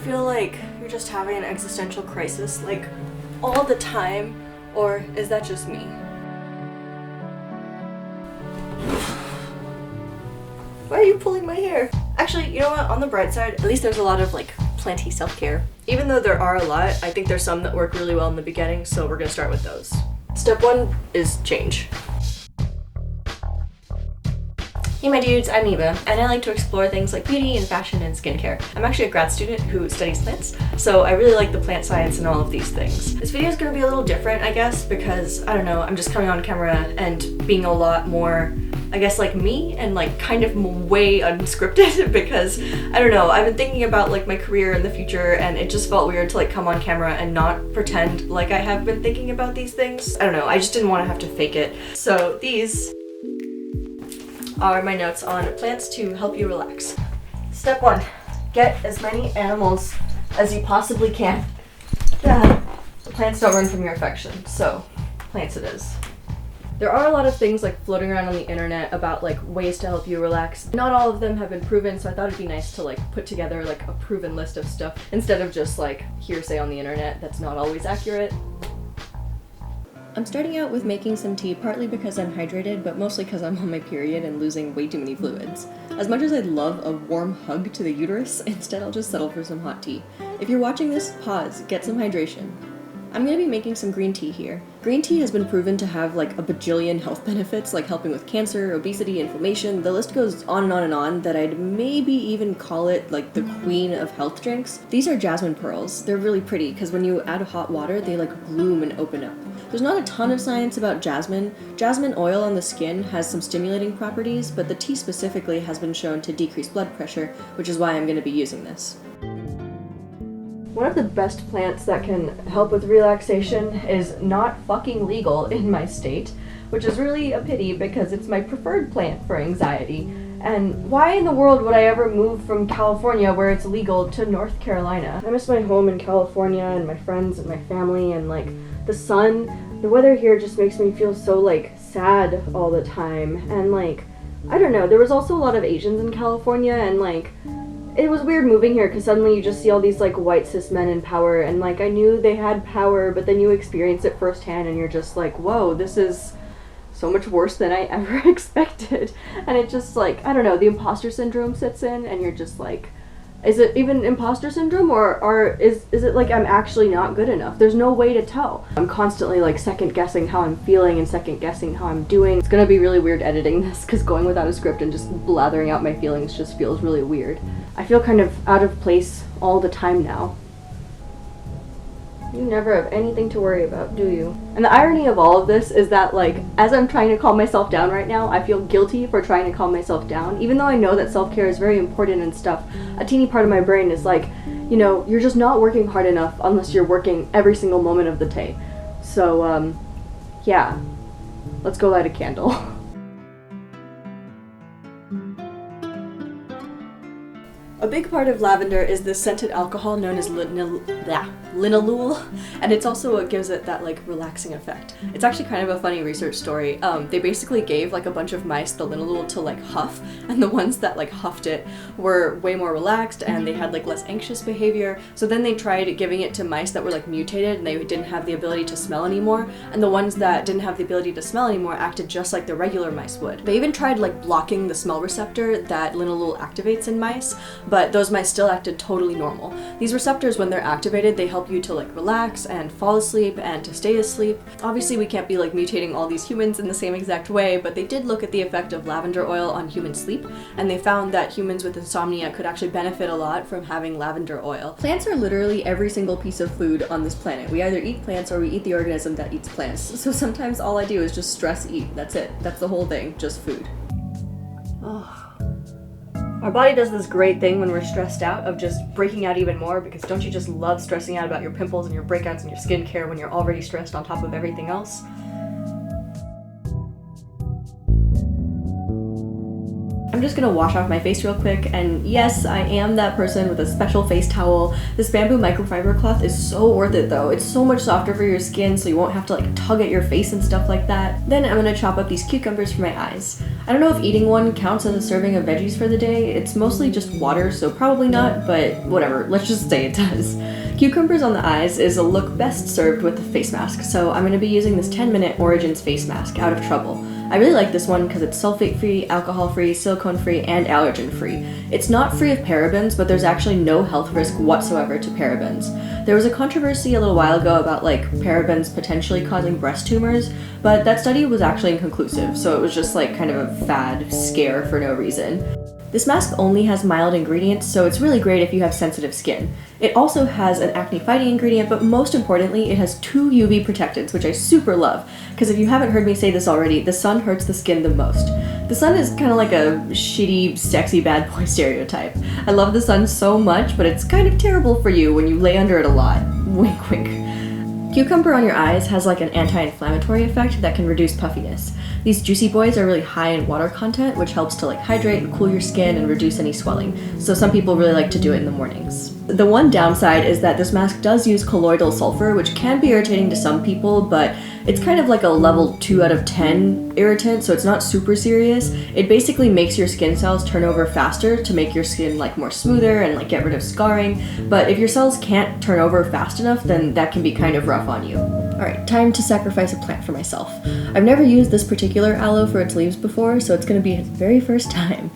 feel like you're just having an existential crisis, like, all the time? Or is that just me? Why are you pulling my hair? Actually, you know what? On the bright side, at least there's a lot of, like, planty self-care. Even though there are a lot, I think there's some that work really well in the beginning, so we're gonna start with those. Step 1 is change. Hey my dudes, I'm Niba, and I like to explore things like beauty and fashion and skincare. I'm actually a grad student who studies plants, so I really like the plant science and all of these things. This video is going to be a little different, I guess, because, I don't know, I'm just coming on camera and being a lot more, I guess, like me, and like kind of way unscripted because, I don't know, I've been thinking about like my career in the future and it just felt weird to like come on camera and not pretend like I have been thinking about these things. I don't know, I just didn't want to have to fake it. So these are my notes on plants to help you relax. Step 1, get as many animals as you possibly can. Plants don't run from your affection, so plants it is. There are a lot of things like floating around on the internet about like ways to help you relax. Not all of them have been proven, so I thought it'd be nice to like put together like a proven list of stuff instead of just like hearsay on the internet that's not always accurate. I'm starting out with making some tea partly because I'm hydrated, but mostly because I'm on my period and losing way too many fluids. As much as I'd love a warm hug to the uterus, instead I'll just settle for some hot tea. If you're watching this, pause, get some hydration. I'm gonna be making some green tea here. Green tea has been proven to have like a bajillion health benefits, like helping with cancer, obesity, inflammation, the list goes on and on and on, that I'd maybe even call it like the queen of health drinks. These are jasmine pearls. They're really pretty because when you add hot water, they like bloom and open up. There's not a ton of science about jasmine. Jasmine oil on the skin has some stimulating properties, but the tea specifically has been shown to decrease blood pressure, which is why I'm going to be using this. One of the best plants that can help with relaxation is not fucking legal in my state, which is really a pity because it's my preferred plant for anxiety. And why in the world would I ever move from California, where it's legal, to North Carolina? I miss my home in California and my friends and my family and like the sun. The weather here just makes me feel so like sad all the time. And like, I don't know, there was also a lot of Asians in California and like, it was weird moving here because suddenly you just see all these like white cis men in power and like I knew they had power, but then you experience it firsthand and you're just like, whoa, this is so much worse than I ever expected. And it just like, I don't know, the imposter syndrome sets in and you're just like, is it even imposter syndrome or is it like I'm actually not good enough? There's no way to tell. I'm constantly like second guessing how I'm feeling and second guessing how I'm doing. It's gonna be really weird editing this because going without a script and just blathering out my feelings just feels really weird. I feel kind of out of place all the time now. You never have anything to worry about, do you? And the irony of all of this is that, like, as I'm trying to calm myself down right now, I feel guilty for trying to calm myself down. Even though I know that self-care is very important and stuff, a teeny part of my brain is like, you know, you're just not working hard enough unless you're working every single moment of the day. So, yeah. Let's go light a candle. A big part of lavender is this scented alcohol known as linalool, and it's also what gives it that like relaxing effect. It's actually kind of a funny research story. They basically gave like a bunch of mice the linalool to like huff, and the ones that like huffed it were way more relaxed and they had like less anxious behavior. So then they tried giving it to mice that were like mutated and they didn't have the ability to smell anymore, and the ones that didn't have the ability to smell anymore acted just like the regular mice would. They even tried like blocking the smell receptor that linalool activates in mice, but those mice still acted totally normal. These receptors, when they're activated, they help you to like relax and fall asleep and to stay asleep. Obviously we can't be like mutating all these humans in the same exact way, but they did look at the effect of lavender oil on human sleep, and they found that humans with insomnia could actually benefit a lot from having lavender oil. Plants are literally every single piece of food on this planet. We either eat plants or we eat the organism that eats plants. So sometimes all I do is just stress eat. That's it. That's the whole thing. Just food. Oh. Our body does this great thing when we're stressed out of just breaking out even more, because don't you just love stressing out about your pimples and your breakouts and your skincare when you're already stressed on top of everything else? I'm just gonna wash off my face real quick, and yes, I am that person with a special face towel. This bamboo microfiber cloth is so worth it though. It's so much softer for your skin, so you won't have to like tug at your face and stuff like that. Then I'm gonna chop up these cucumbers for my eyes. I don't know if eating one counts as a serving of veggies for the day. It's mostly just water, so probably not, but whatever, let's just say it does. Cucumbers on the eyes is a look best served with a face mask, so I'm gonna be using this 10-minute Origins face mask, Out of Trouble. I really like this one because it's sulfate-free, alcohol-free, silicone-free, and allergen-free. It's not free of parabens, but there's actually no health risk whatsoever to parabens. There was a controversy a little while ago about like parabens potentially causing breast tumors, but that study was actually inconclusive, so it was just like kind of a fad scare for no reason. This mask only has mild ingredients, so it's really great if you have sensitive skin. It also has an acne-fighting ingredient, but most importantly, it has 2 UV protectants, which I super love, because if you haven't heard me say this already, the sun hurts the skin the most. The sun is kind of like a shitty, sexy bad boy stereotype. I love the sun so much, but it's kind of terrible for you when you lay under it a lot. Wink wink. Cucumber on your eyes has like an anti-inflammatory effect that can reduce puffiness. These juicy boys are really high in water content, which helps to like hydrate and cool your skin and reduce any swelling. So some people really like to do it in the mornings. The one downside is that this mask does use colloidal sulfur, which can be irritating to some people, but it's kind of like a level 2 out of 10 irritant, so it's not super serious. It basically makes your skin cells turn over faster to make your skin like more smoother and like get rid of scarring, but if your cells can't turn over fast enough, then that can be kind of rough on you. Alright, time to sacrifice a plant for myself. I've never used this particular aloe for its leaves before, so it's going to be its very first time.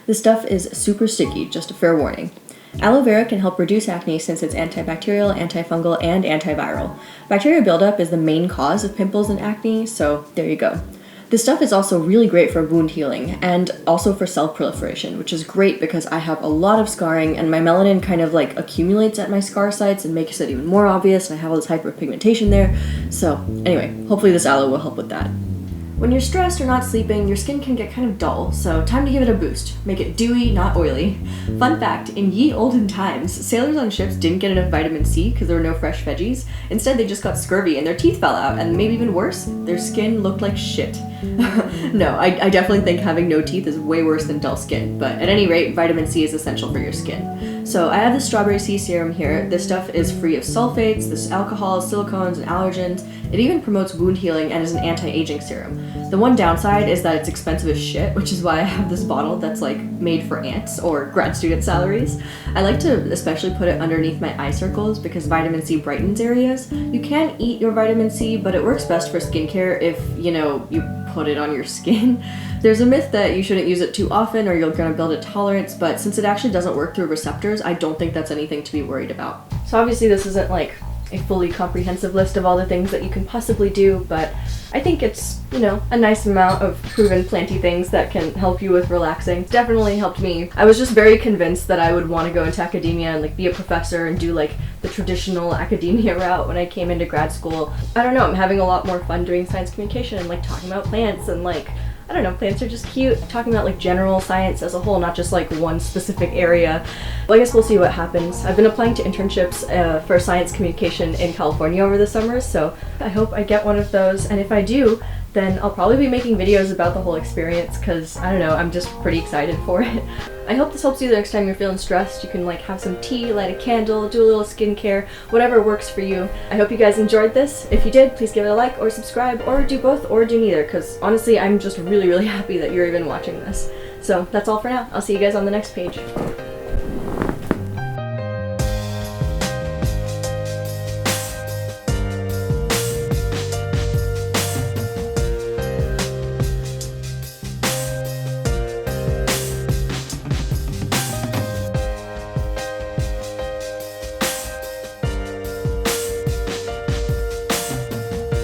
This stuff is super sticky, just a fair warning. Aloe vera can help reduce acne since it's antibacterial, antifungal, and antiviral. Bacteria buildup is the main cause of pimples and acne, so there you go. This stuff is also really great for wound healing and also for cell proliferation, which is great because I have a lot of scarring and my melanin kind of like accumulates at my scar sites and makes it even more obvious, and I have all this hyperpigmentation there. So anyway, hopefully this aloe will help with that. When you're stressed or not sleeping, your skin can get kind of dull, so time to give it a boost. Make it dewy, not oily. Fun fact, in ye olden times, sailors on ships didn't get enough vitamin C because there were no fresh veggies. Instead, they just got scurvy and their teeth fell out, and maybe even worse, their skin looked like shit. No, I definitely think having no teeth is way worse than dull skin, but at any rate, vitamin C is essential for your skin. So I have this strawberry C serum here. This stuff is free of sulfates, this alcohol, silicones, and allergens. It even promotes wound healing and is an anti-aging serum. The one downside is that it's expensive as shit, which is why I have this bottle that's like made for ants or grad student salaries. I like to especially put it underneath my eye circles because vitamin C brightens areas. You can eat your vitamin C, but it works best for skincare if, you put it on your skin. There's a myth that you shouldn't use it too often or you're gonna build a tolerance, but since it actually doesn't work through receptors, I don't think that's anything to be worried about. So obviously this isn't like a fully comprehensive list of all the things that you can possibly do, but I think it's, a nice amount of proven planty things that can help you with relaxing. It's definitely helped me. I was just very convinced that I would want to go into academia and like be a professor and do like the traditional academia route when I came into grad school. I don't know, I'm having a lot more fun doing science communication and like talking about plants and like, I don't know, plants are just cute. Talking about like general science as a whole, not just like one specific area. Well, I guess we'll see what happens. I've been applying to internships for science communication in California over the summer, so I hope I get one of those. And if I do, then I'll probably be making videos about the whole experience because, I don't know, I'm just pretty excited for it. I hope this helps you the next time you're feeling stressed. You can like have some tea, light a candle, do a little skincare, whatever works for you. I hope you guys enjoyed this. If you did, please give it a like or subscribe or do both or do neither because honestly, I'm just really happy that you're even watching this. So that's all for now. I'll see you guys on the next page.